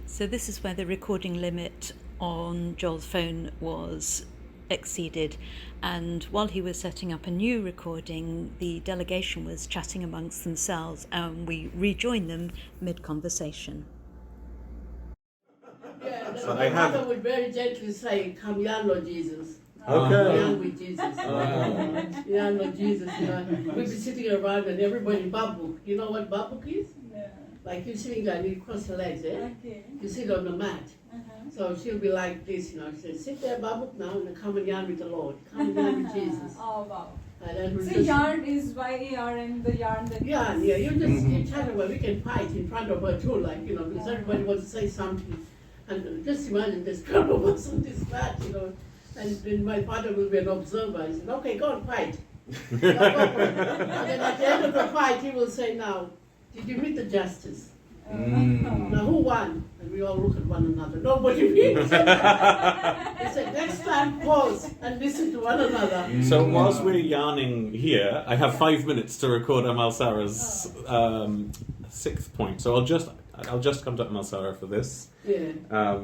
So this is where the recording limit on Joel's phone was exceeded, and while he was setting up a new recording, the delegation was chatting amongst themselves, and we rejoined them mid-conversation. Yeah, So the I have- mother would very gently say, "Come here, Lord Jesus." Okay. Young with Jesus. Young with Jesus, we'll be sitting around and everybody babuk. You know what babuk is? Yeah. Like you sitting there and you cross your legs, eh? Okay. You sit on the mat. Uh-huh. So she'll be like this, she says, sit there, babuk now, and come and yarn with the Lord. Come and yarn with Jesus. Oh, wow. And then we'll So just, yarn is Y-A-R-N, the yarn that yarn, yeah, you just you chat about, we can fight in front of her too, like, because everybody wants to say something. And just imagine this crowd of us on this mat, and then my father will be an observer. He said, okay, go and fight. And then at the end of the fight, he will say, now, did you meet the justice? Now, who won? And we all look at one another. Nobody wins. He said, next time, pause and listen to one another. So whilst we're yarning here, I have 5 minutes to record Amal Sarah's 6th point. So I'll just come to Amal Sarah for this. Yeah.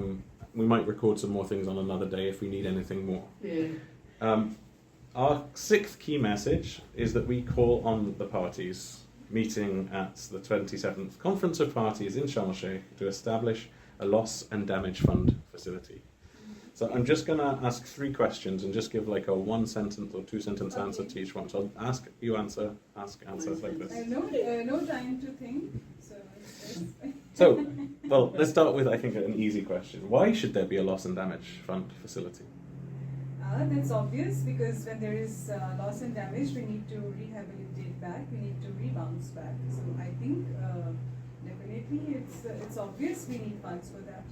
We might record some more things on another day if we need anything more. Yeah. Our 6th key message is that we call on the parties meeting at the 27th Conference of Parties in Sharm el-Sheikh to establish a loss and damage fund facility. So I'm just going to ask 3 questions and just give like a 1-sentence or 2-sentence answer to each one. So I'll ask, you answer, ask answers like this. no time to think. So, well, let's start with, I think, an easy question. Why should there be a loss and damage fund facility? That's obvious, because when there is loss and damage, we need to rehabilitate back, we need to rebounce back. So I think definitely it's obvious we need funds for that.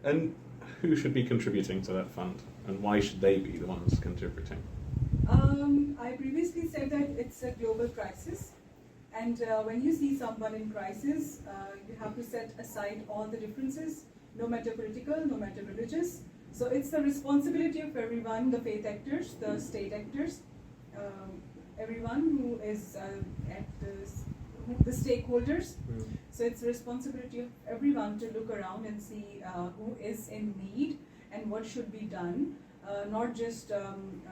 And who should be contributing to that fund? And why should they be the ones contributing? I previously said that it's a global crisis. And when you see someone in crisis, you have to set aside all the differences, no matter political, no matter religious. So it's the responsibility of everyone, the faith actors, the state actors, everyone who is the stakeholders. So it's the responsibility of everyone to look around and see who is in need and what should be done, not just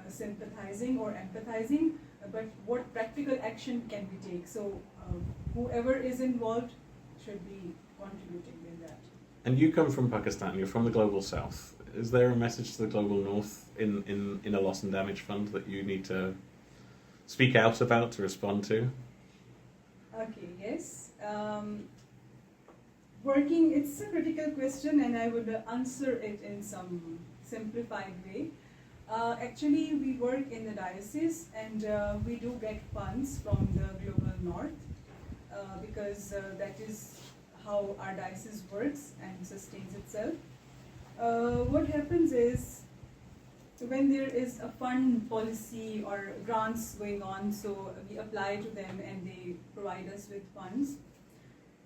sympathizing or empathizing, but what practical action can we take. So whoever is involved should be contributing in that. And you come from Pakistan, you're from the Global South. Is there a message to the Global North in a loss and damage fund that you need to speak out about, to respond to? Okay, yes. It's a critical question, and I would answer it in some simplified way. Actually, we work in the diocese, and we do get funds from the Global North because that is how our diocese works and sustains itself. What happens is, when there is a fund policy or grants going on, so we apply to them and they provide us with funds,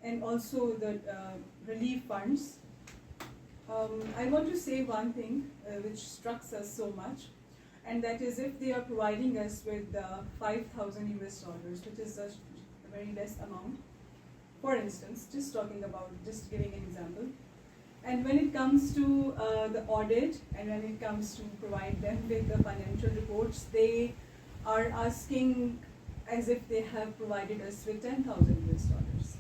and also the relief funds. I want to say one thing which struck us so much, and that is if they are providing us with $5,000 US, which is a very less amount, for instance, just giving an example. And when it comes to the audit, and when it comes to provide them with the financial reports, they are asking as if they have provided us with $10,000 US.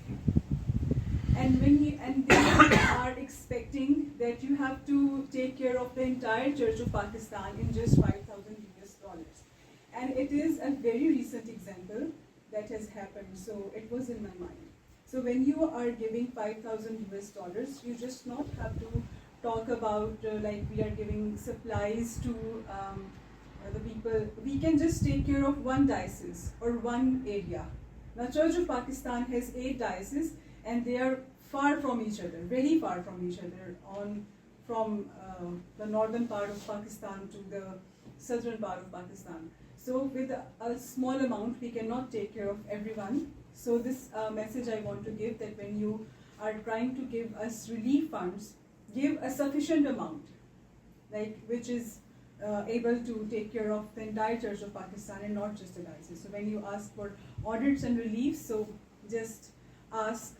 And they are expecting that you have to take care of the entire Church of Pakistan in just $5,000 US. And it is a very recent example that has happened, so it was in my mind. So when you are giving $5,000 US, you just not have to talk about like we are giving supplies to the people. We can just take care of one diocese or one area. Now Church of Pakistan has 8 dioceses, and they are far from each other, very far from each other, from the northern part of Pakistan to the southern part of Pakistan. So with a small amount, we cannot take care of everyone. So this message I want to give, that when you are trying to give us relief funds, give a sufficient amount, like which is able to take care of the entire Church of Pakistan and not just the diocese. So when you ask for audits and reliefs, so just ask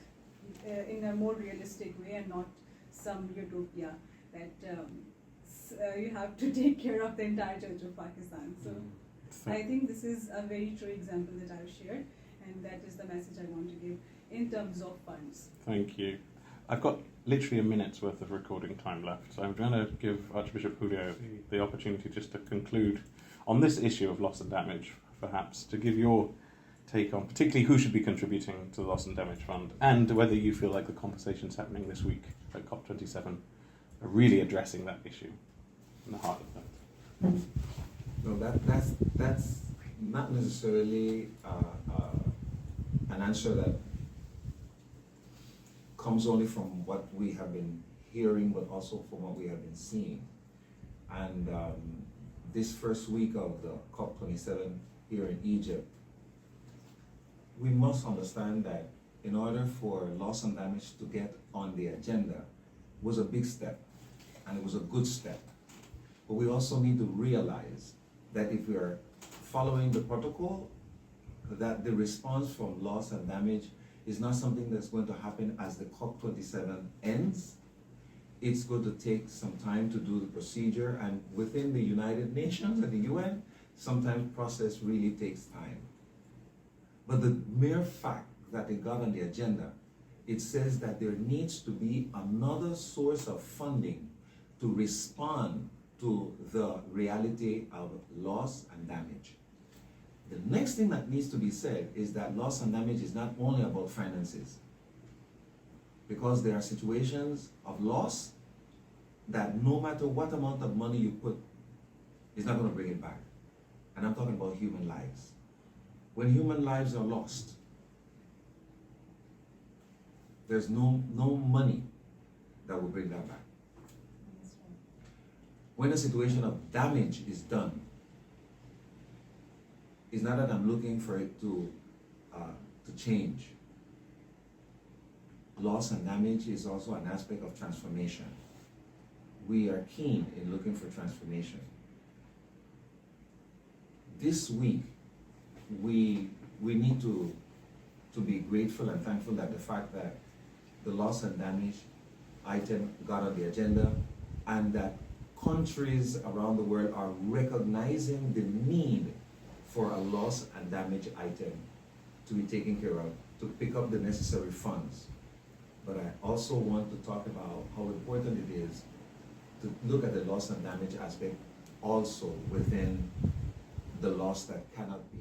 in a more realistic way and not some utopia that you have to take care of the entire Church of Pakistan. So I think this is a very true example that I've shared, and that is the message I want to give in terms of funds. Thank you. I've got literally a minute's worth of recording time left, so I'm going to give Archbishop Julio the opportunity just to conclude on this issue of loss and damage, perhaps, to give your take on particularly who should be contributing to the Loss and Damage Fund, and whether you feel like the conversations happening this week at COP27 are really addressing that issue in the heart of that. No, that's not necessarily an answer that comes only from what we have been hearing, but also from what we have been seeing. And this first week of the COP27 here in Egypt, we must understand that in order for loss and damage to get on the agenda was a big step, and it was a good step. But we also need to realize that if we are following the protocol, that the response from loss and damage is not something that's going to happen as the COP27 ends. It's going to take some time to do the procedure, and within the United Nations and the UN, sometimes process really takes time. But the mere fact that it got on the agenda, it says that there needs to be another source of funding to respond to the reality of loss and damage. The next thing that needs to be said is that loss and damage is not only about finances, because there are situations of loss that no matter what amount of money you put, is not going to bring it back. And I'm talking about human lives. When human lives are lost, there's no money that will bring that back. When a situation of damage is done, it's not that I'm looking for it to change. Loss and damage is also an aspect of transformation. We are keen in looking for transformation. This week, we need to be grateful and thankful that the fact that the loss and damage item got on the agenda, and that countries around the world are recognizing the need for a loss and damage item to be taken care of, to pick up the necessary funds. But I also want to talk about how important it is to look at the loss and damage aspect also within the loss that cannot be